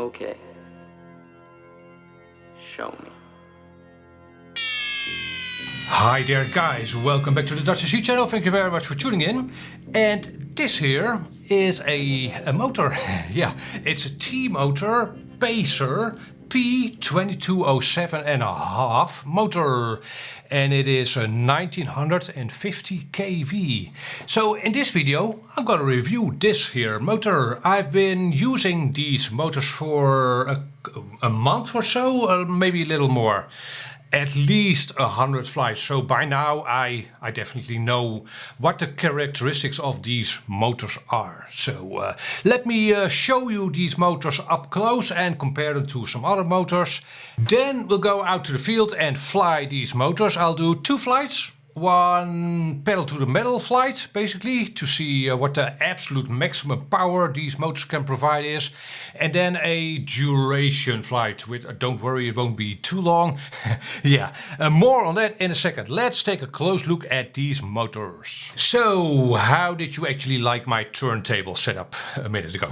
Okay. Show me. Hi there guys, welcome back to the Dutch SC channel. Thank you very much for tuning in. And this here is a motor. Yeah, it's a T-motor Pacer P2207.5 motor, and it is a 1950 kV. So in this video I'm gonna review this here motor. I've been using these motors for a month or so, maybe a little more. At least 100 flights, so by now I definitely know what the characteristics of these motors are. So let me show you these motors up close and compare them to some other motors. Then we'll go out to the field and fly these motors. I'll do 2 flights. One pedal to the metal flight, basically, to see what the absolute maximum power these motors can provide is. And then a duration flight, with, don't worry, it won't be too long. Yeah, more on that in a second. Let's take a close look at these motors. So, how did you actually like my turntable setup a minute ago?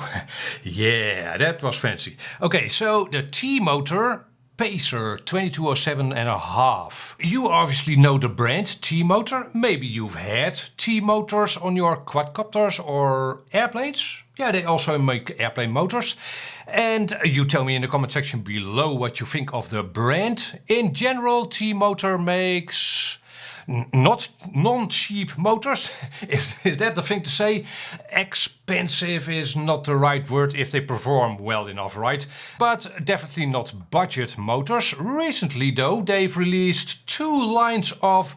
Yeah, that was fancy. Okay, so the T-motor Pacer 2207.5. You obviously know the brand T-motor. Maybe you've had T-motors on your quadcopters or airplanes. Yeah, they also make airplane motors. And you tell me in the comment section below what you think of the brand. In general, T-motor makes not non-cheap motors. Is that the thing to say? Expensive is not the right word if they perform well enough, right? But definitely not budget motors. Recently though, they've released 2 lines of,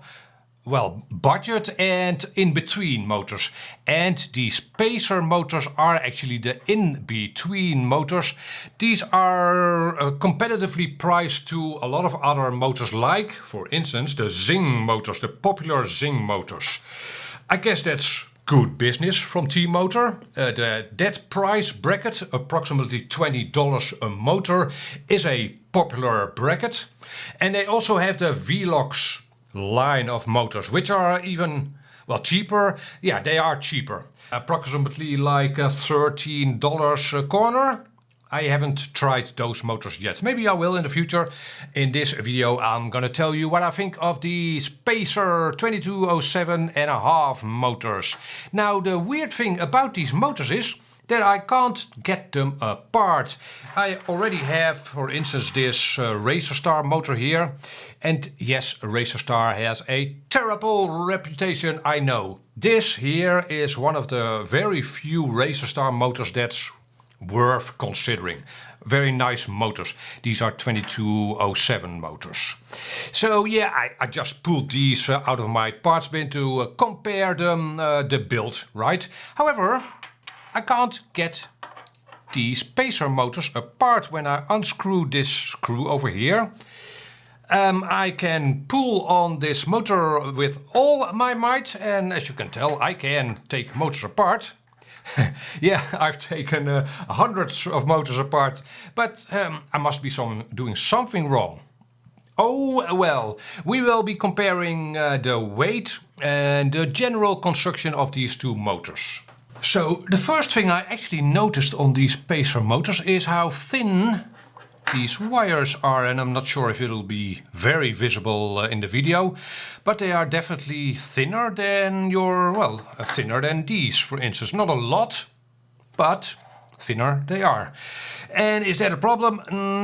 well, budget and in-between motors. And these Pacer motors are actually the in-between motors. These are competitively priced to a lot of other motors, like, for instance, the Zing motors, the popular Zing motors. I guess that's good business from T-motor. That price bracket, approximately $20 a motor, is a popular bracket. And they also have the Velox line of motors, which are even, well, cheaper. Yeah, they are cheaper. Approximately like $13 a corner. I haven't tried those motors yet. Maybe I will in the future. In this video I'm gonna tell you what I think of these Pacer 2207.5 motors. Now the weird thing about these motors is that I can't get them apart. I already have, for instance, this Racerstar motor here. And yes, Racerstar has a terrible reputation, I know. This here is one of the very few Racerstar motors that's worth considering. Very nice motors. These are 2207 motors. So yeah, I just pulled these out of my parts bin to compare them, the build, right? However, I can't get these Pacer motors apart. When I unscrew this screw over here, I can pull on this motor with all my might, and as you can tell, I can take motors apart. Yeah, I've taken hundreds of motors apart, but I must be doing something wrong. Oh well, we will be comparing the weight and the general construction of these 2 motors. So the first thing I actually noticed on these Pacer motors is how thin these wires are, and I'm not sure if it'll be very visible in the video, but they are definitely thinner than thinner than these, for instance. Not a lot, but thinner they are. And is that a problem?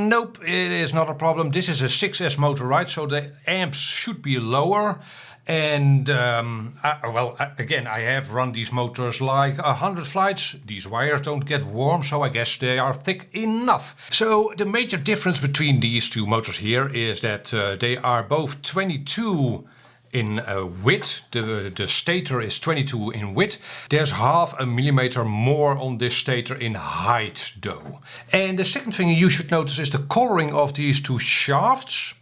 Nope, it is not a problem. This is a 6S motor, right? So the amps should be lower. And again, I have run these motors like 100 flights. These wires don't get warm, so I guess they are thick enough. So the major difference between these 2 motors here is that they are both 22 in width. The stator is 22 in width. There's 0.5 millimeter more on this stator in height though. And the second thing you should notice is the coloring of these 2 shafts.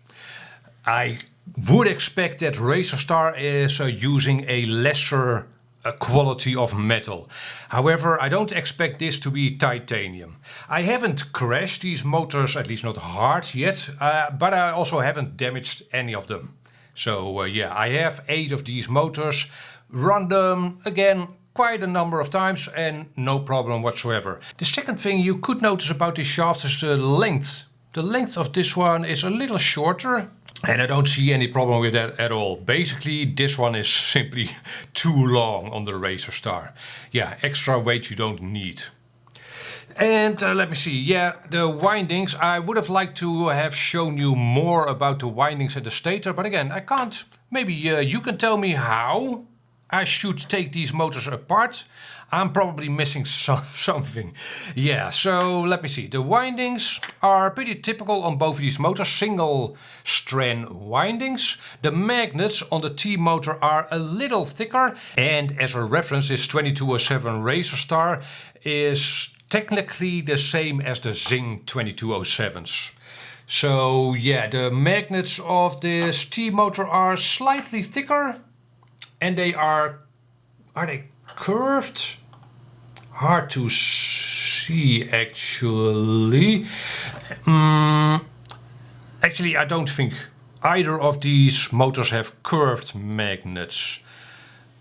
I would expect that Racerstar is using a lesser quality of metal. However, I don't expect this to be titanium. I haven't crashed these motors, at least not hard yet, but I also haven't damaged any of them. So yeah, I have 8 of these motors, run them again quite a number of times and no problem whatsoever. The second thing you could notice about these shafts is the length. The length of this one is a little shorter. And I don't see any problem with that at all. Basically, this one is simply too long on the Razor Star. Yeah, extra weight you don't need. And let me see, yeah, the windings. I would have liked to have shown you more about the windings at the stator, but again, I can't. Maybe you can tell me how I should take these motors apart. I'm probably missing something. Yeah, so let me see. The windings are pretty typical on both of these motors, single strand windings. The magnets on the T motor are a little thicker, and as a reference, this 2207 Razor Star is technically the same as the Zing 2207s. So yeah, the magnets of this T motor are slightly thicker, and they are they curved? Hard to see actually. Actually, I don't think either of these motors have curved magnets.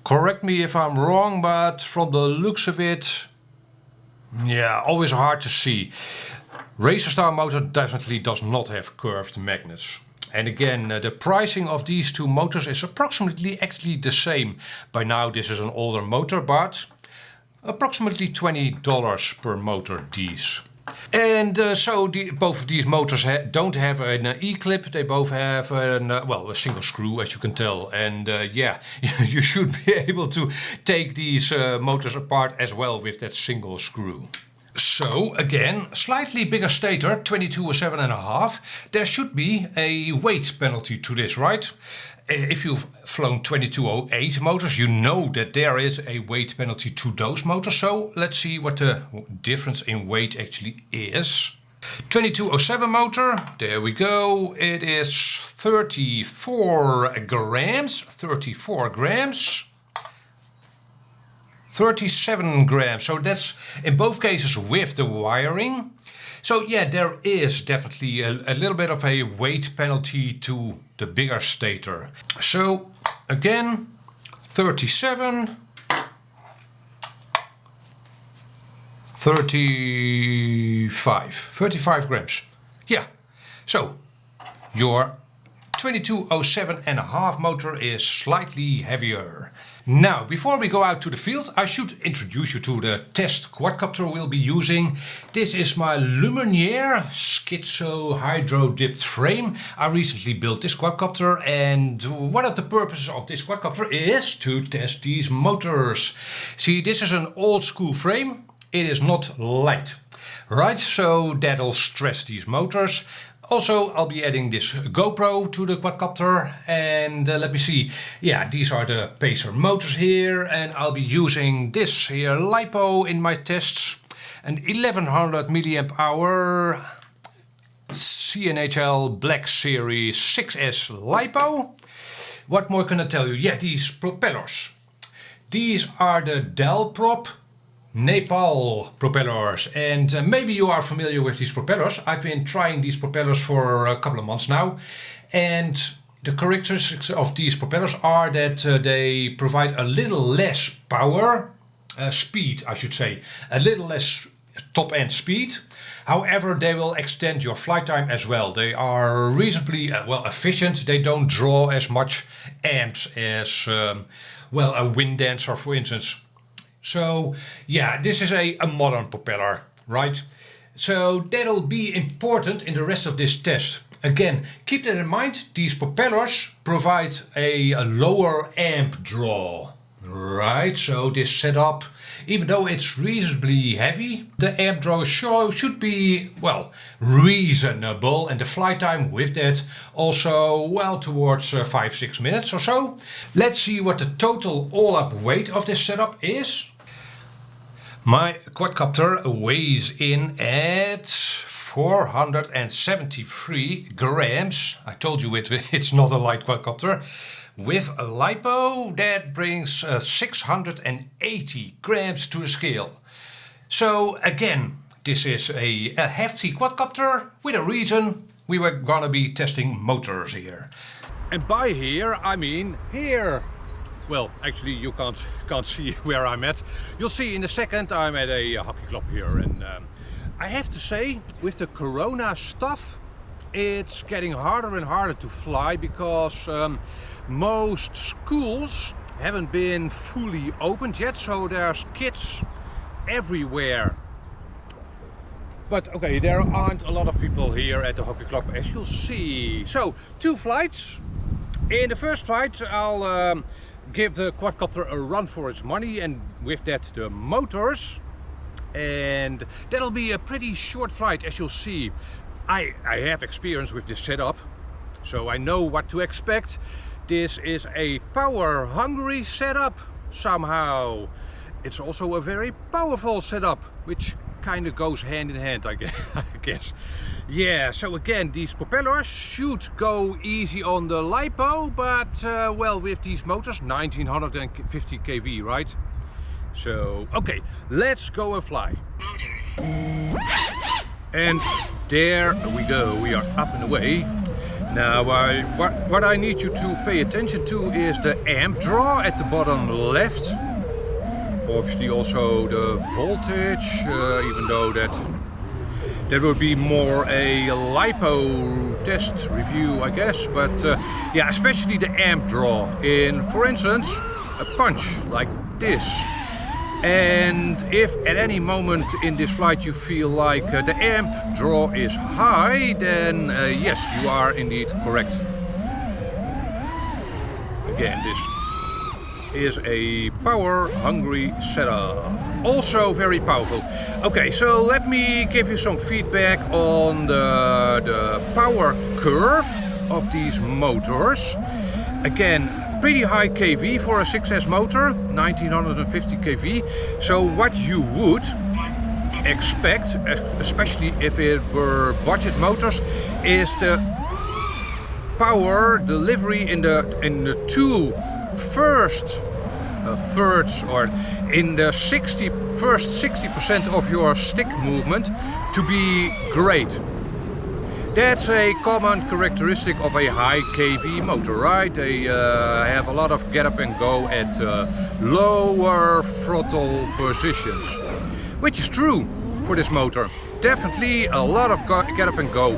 Correct me if I'm wrong, but from the looks of it, yeah, always hard to see. Razor Star motor definitely does not have curved magnets. And again, the pricing of these two motors is approximately actually the same. By now this is an older motor, but approximately $20 per motor these. And so both of these motors don't have an E-clip, they both have well, a single screw, as you can tell. And yeah, you should be able to take these motors apart as well with that single screw. So again, slightly bigger stator, 2207.5. There should be a weight penalty to this, right? If you've flown 2208 motors, you know that there is a weight penalty to those motors. So let's see what the difference in weight actually is. 2207 motor, there we go. It is 34 grams, 34 grams. 37 grams, so that's in both cases with the wiring. So yeah, there is definitely a little bit of a weight penalty to the bigger stator. So again, 37, 35 grams. Yeah, so your 2207.5 motor is slightly heavier. Now, before we go out to the field, I should introduce you to the test quadcopter we'll be using. This is my Lumiere Schizo Hydro Dipped frame. I recently built this quadcopter, and one of the purposes of this quadcopter is to test these motors. See, this is an old school frame. It is not light, right? So that'll stress these motors. Also, I'll be adding this GoPro to the quadcopter, and let me see. Yeah, these are the Pacer motors here, and I'll be using this here LiPo in my tests. An 1100 milliamp hour CNHL Black Series 6S LiPo. What more can I tell you? Yeah, these propellers. These are the Dalprop Nepal propellers, and maybe you are familiar with these propellers. I've been trying these propellers for a couple of months now, and the characteristics of these propellers are that they provide a little less power, speed I should say, a little less top end speed. However, they will extend your flight time as well. They are reasonably well efficient. They don't draw as much amps as well, a wind dancer for instance. So yeah, this is a modern propeller, right? So that'll be important in the rest of this test. Again, keep that in mind, these propellers provide a lower amp draw, right? So this setup, even though it's reasonably heavy, the amp draw should be, well, reasonable, and the flight time with that also, well, towards 5-6 minutes or so. Let's see what the total all-up weight of this setup is. My quadcopter weighs in at 473 grams. I told you it's not a light quadcopter. With a LiPo, that brings 680 grams to the scale. So again, this is a hefty quadcopter with a reason. We were gonna be testing motors here. And by here, I mean here. Well, actually you can't see where I'm at. You'll see in a second. I'm at a hockey club here, and I have to say, with the corona stuff, it's getting harder and harder to fly, because most schools haven't been fully opened yet, so there's kids everywhere. But okay, there aren't a lot of people here at the hockey club, as you'll see. So 2 flights. In the first flight I'll give the quadcopter a run for its money, and with that the motors, and that'll be a pretty short flight. As you'll see, I have experience with this setup, so I know what to expect. This is a power hungry setup somehow. It's also a very powerful setup, which kind of goes hand in hand, I guess. Yeah, so again, these propellers should go easy on the LiPo, but well, with these motors, 1950 kV, right? So, okay, let's go and fly. And there we go, we are up and away. Now, what I need you to pay attention to is the amp draw at the bottom left. Obviously also the voltage, even though that will be more a LiPo test review, I guess. But yeah, especially the amp draw in, for instance, a punch like this. And if at any moment in this flight you feel like the amp draw is high, then yes, you are indeed correct. Again, this is a power hungry setup, also very powerful. Okay, so let me give you some feedback on the power curve of these motors. Again, pretty high kV for a 6S motor, 1950 kV. So what you would expect, especially if it were budget motors, is the power delivery in the two first thirds, or in the first 60% of your stick movement, to be great. That's a common characteristic of a high kV motor, right? They have a lot of get up and go at lower throttle positions, which is true for this motor. Definitely a lot of get up and go,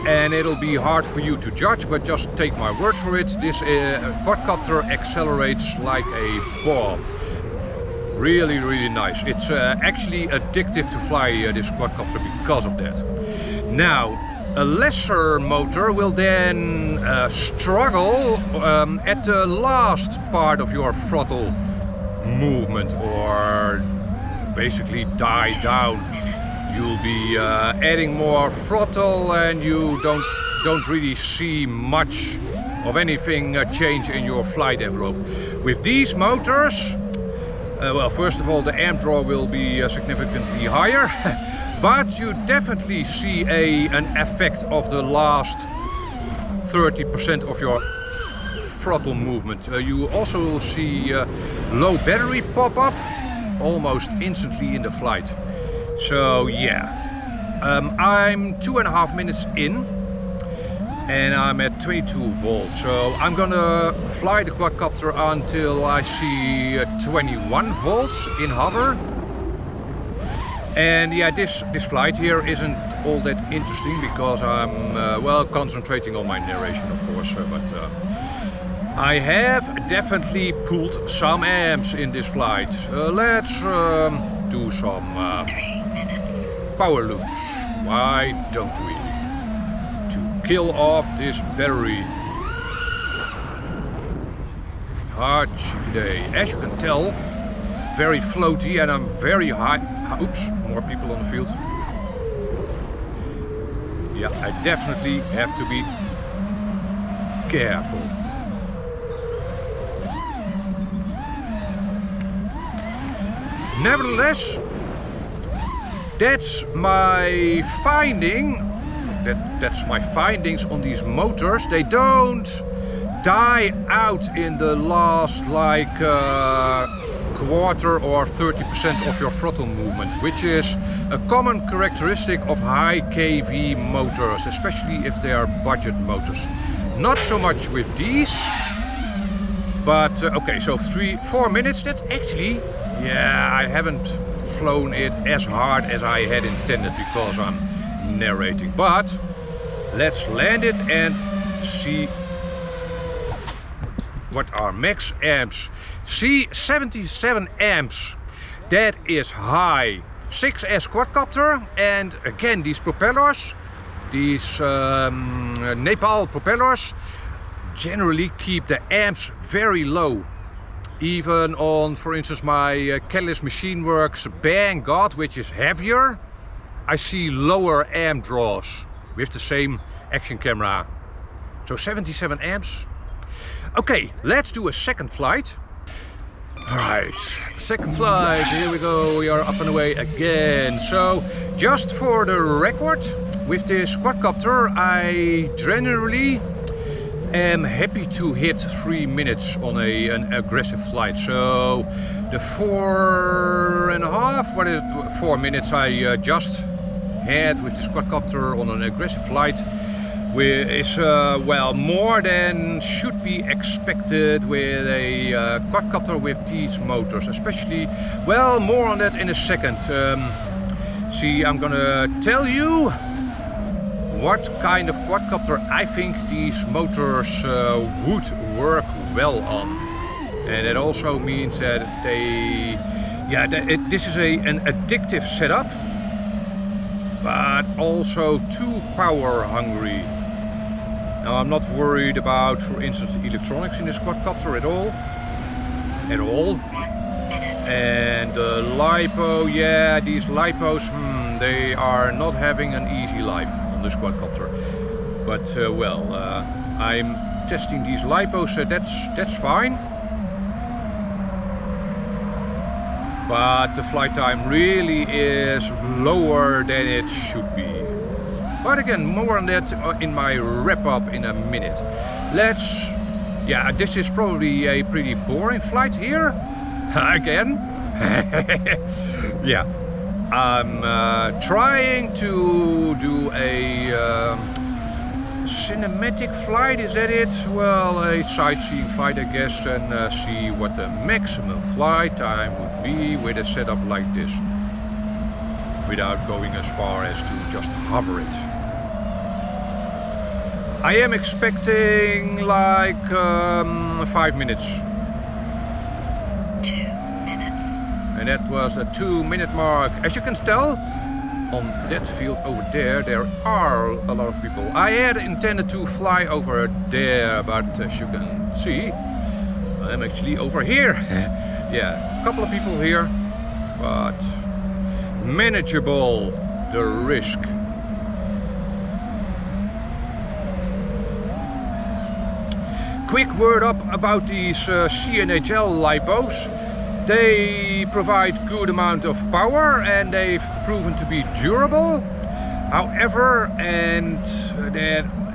and it'll be hard for you to judge, but just take my word for it. This quadcopter accelerates like a bomb. Really, really nice. It's actually addictive to fly this quadcopter because of that. Now, a lesser motor will then struggle at the last part of your throttle movement, or basically die down. You'll be adding more throttle, and you don't really see much of anything change in your flight envelope. With these motors, well, first of all, the amp draw will be significantly higher, but you definitely see an effect of the last 30% of your throttle movement. You also will see low battery pop up almost instantly in the flight. So yeah, I'm 2.5 minutes in, and I'm at 22 volts. So I'm gonna fly the quadcopter until I see 21 volts in hover. And yeah, this flight here isn't all that interesting, because I'm well, concentrating on my narration, of course. But I have definitely pulled some amps in this flight. Let's do some power loops. Why don't we? To kill off this battery. Hard day. As you can tell, very floaty, and I'm very high. Oops, more people on the field. Yeah, I definitely have to be careful. Nevertheless, that's my finding. That's my findings on these motors. They don't die out in the last like quarter or 30% of your throttle movement, which is a common characteristic of high kV motors, especially if they are budget motors. Not so much with these. But okay, so 4 minutes, that's actually, yeah, I haven't flown it as hard as I had intended because I'm narrating. But let's land it and see what are max amps. See, 77 amps, that is high. 6S quadcopter, and again these propellers, these Nepal propellers, generally keep the amps very low. Even on, for instance, my Catalyst Machine Works Bang God, which is heavier, I see lower amp draws with the same action camera. So 77 amps. Okay, let's do a second flight. Alright, second flight, here we go, we are up and away again. So, just for the record, with this quadcopter I generally am happy to hit 3 minutes on an aggressive flight. So the 4 minutes I just had with this quadcopter on an aggressive flight is well, more than should be expected with a quadcopter with these motors, especially, well, more on that in a second. See, I'm gonna tell you what kind of quadcopter I think these motors would work well on. And it also means that they, yeah, this is an addictive setup, but also too power hungry. Now, I'm not worried about, for instance, the electronics in this quadcopter at all. And the LiPo, yeah, these LiPos, they are not having an easy life on this quadcopter. But well, I'm testing these LiPos, so that's fine. But the flight time really is lower than it should be. But again, more on that in my wrap up in a minute. Let's, yeah, this is probably a pretty boring flight here. Again. Yeah. I'm trying to do a cinematic flight, is that it? Well, a sightseeing flight, I guess, and see what the maximum flight time would be with a setup like this, without going as far as to just hover it. I am expecting like 5 minutes. 2 minutes. And that was a 2-minute mark. As you can tell, on that field over there, there are a lot of people. I had intended to fly over there, but as you can see, I'm actually over here. Yeah, a couple of people here, but manageable, the risk. Quick word up about these CNHL LiPos. They provide good amount of power and they've proven to be durable. However, and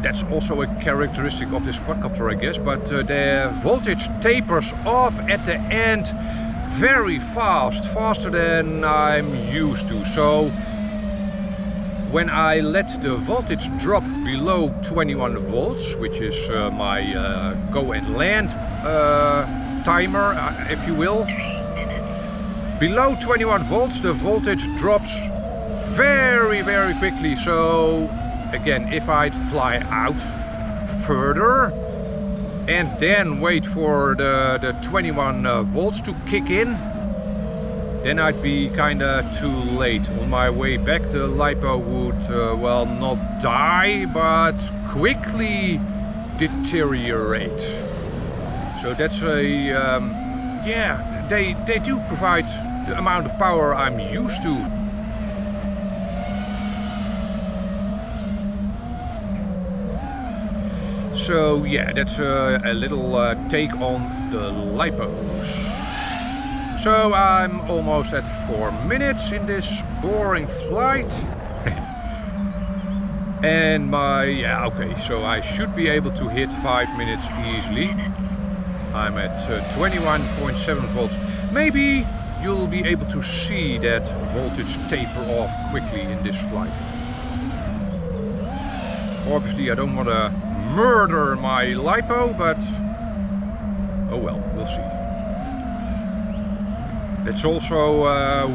that's also a characteristic of this quadcopter, I guess, but the voltage tapers off at the end very fast, faster than I'm used to. So when I let the voltage drop below 21 volts, which is my go and land timer, if you will, 3 minutes. below 21 volts the voltage drops very, very quickly. So again, if I'd fly out further and then wait for the 21 volts to kick in, then I'd be kinda too late. On my way back, the LiPo would, well, not die, but quickly deteriorate. So that's a, yeah, they do provide the amount of power I'm used to. So yeah, that's a little take on the LiPos. So I'm almost at 4 minutes in this boring flight. And yeah, okay, so I should be able to hit 5 minutes easily. I'm at 21.7 volts. Maybe you'll be able to see that voltage taper off quickly in this flight. Obviously I don't want to murder my LiPo, but Oh well, we'll see. That's also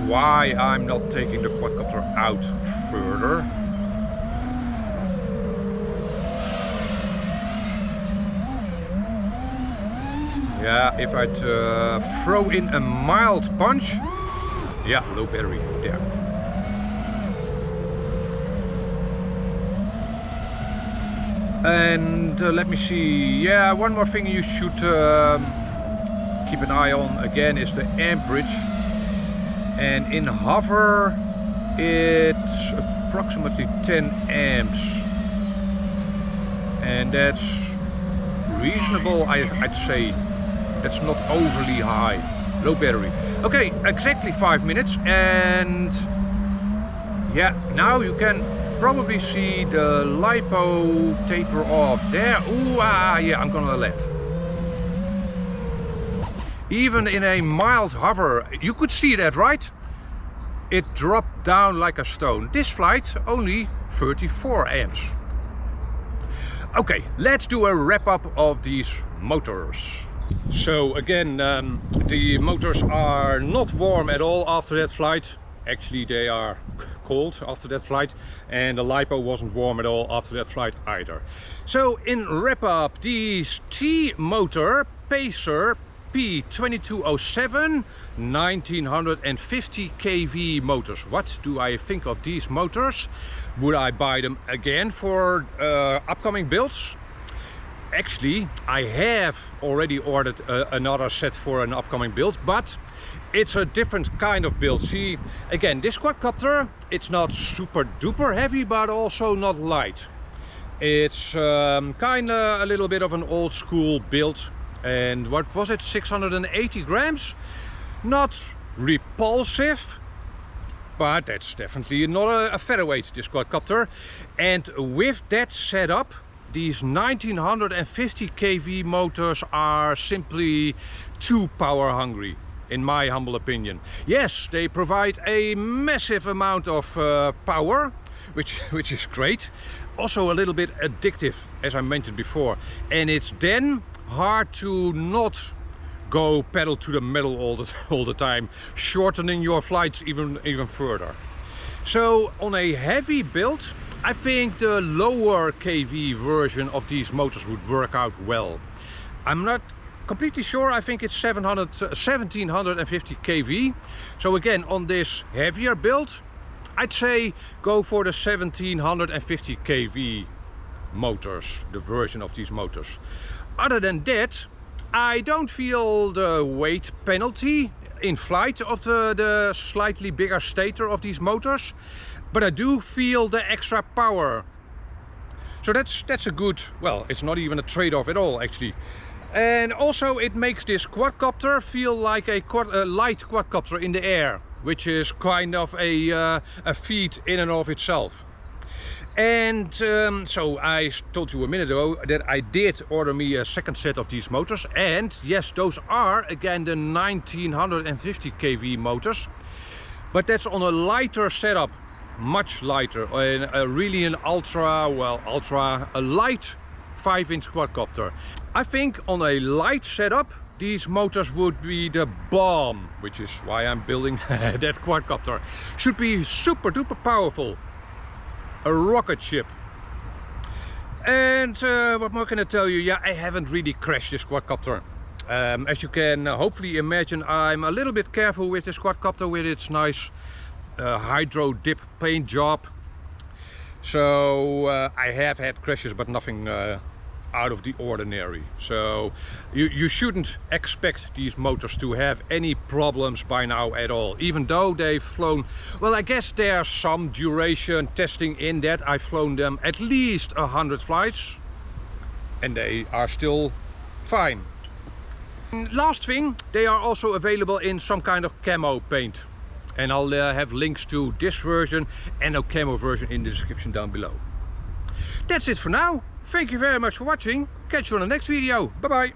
why I'm not taking the quadcopter out further. Yeah, if I'd throw in a mild punch. Yeah, low battery, there. And let me see, yeah, one more thing you should keep an eye on again is the amperage. And in hover it's approximately 10 amps. And that's reasonable, I'd say. That's not overly high. Low battery. Okay, exactly 5 minutes, and yeah, now you can probably see the lipo taper off there. Ooh, yeah, I'm gonna let. Even in a mild hover, you could see that, right? It dropped down like a stone. This flight only 34 amps. Okay, let's do a wrap up of these motors. So again, the motors are not warm at all after that flight. Actually, they are cold after that flight, and the lipo wasn't warm at all after that flight either. So in wrap up, the T motor Pacer P2207 1950 kV motors. What do I think of these motors? Would I buy them again for upcoming builds? Actually, I have already ordered another set for an upcoming build, but it's a different kind of build. See, again, this quadcopter, it's not super duper heavy, but also not light. It's kind of a little bit of an old school build. And what was it, 680 grams? Not repulsive, but that's definitely not a featherweight, this quadcopter. And with that setup, these 1950 kV motors are simply too power hungry, in my humble opinion. Yes, they provide a massive amount of power, which is great. Also a little bit addictive, as I mentioned before. And it's then hard to not go pedal to the metal all the time, shortening your flights even further. So on a heavy build, I think the lower kV version of these motors would work out well. I'm not completely sure, I think it's 1750 kV. So again, on this heavier build, I'd say go for the 1750 kV motors, the version of these motors. Other than that, I don't feel the weight penalty in flight of the slightly bigger stator of these motors, but I do feel the extra power. So that's a good, well, it's not even a trade-off at all actually. And also it makes this quadcopter feel like a light quadcopter in the air, which is kind of a feat in and of itself. And so I told you a minute ago that I did order me a second set of these motors, and yes, those are again the 1950 kV motors, but that's on a lighter setup, much lighter, and really an a light 5-inch quadcopter. I think on a light setup these motors would be the bomb, which is why I'm building that quadcopter. Should be super duper powerful. A rocket ship. And what more can I tell you? Yeah, I haven't really crashed this quadcopter. As you can hopefully imagine, I'm a little bit careful with this quadcopter with its nice hydro dip paint job. So I have had crashes, but nothing out of the ordinary. So you shouldn't expect these motors to have any problems by now at all, even though they've flown, well, I guess there's some duration testing in that. I've flown them at least 100 flights and they are still fine. Last thing, they are also available in some kind of camo paint, and I'll have links to this version and a camo version in the description down below. That's it for now. Thank you very much for watching. Catch you on the next video. Bye bye.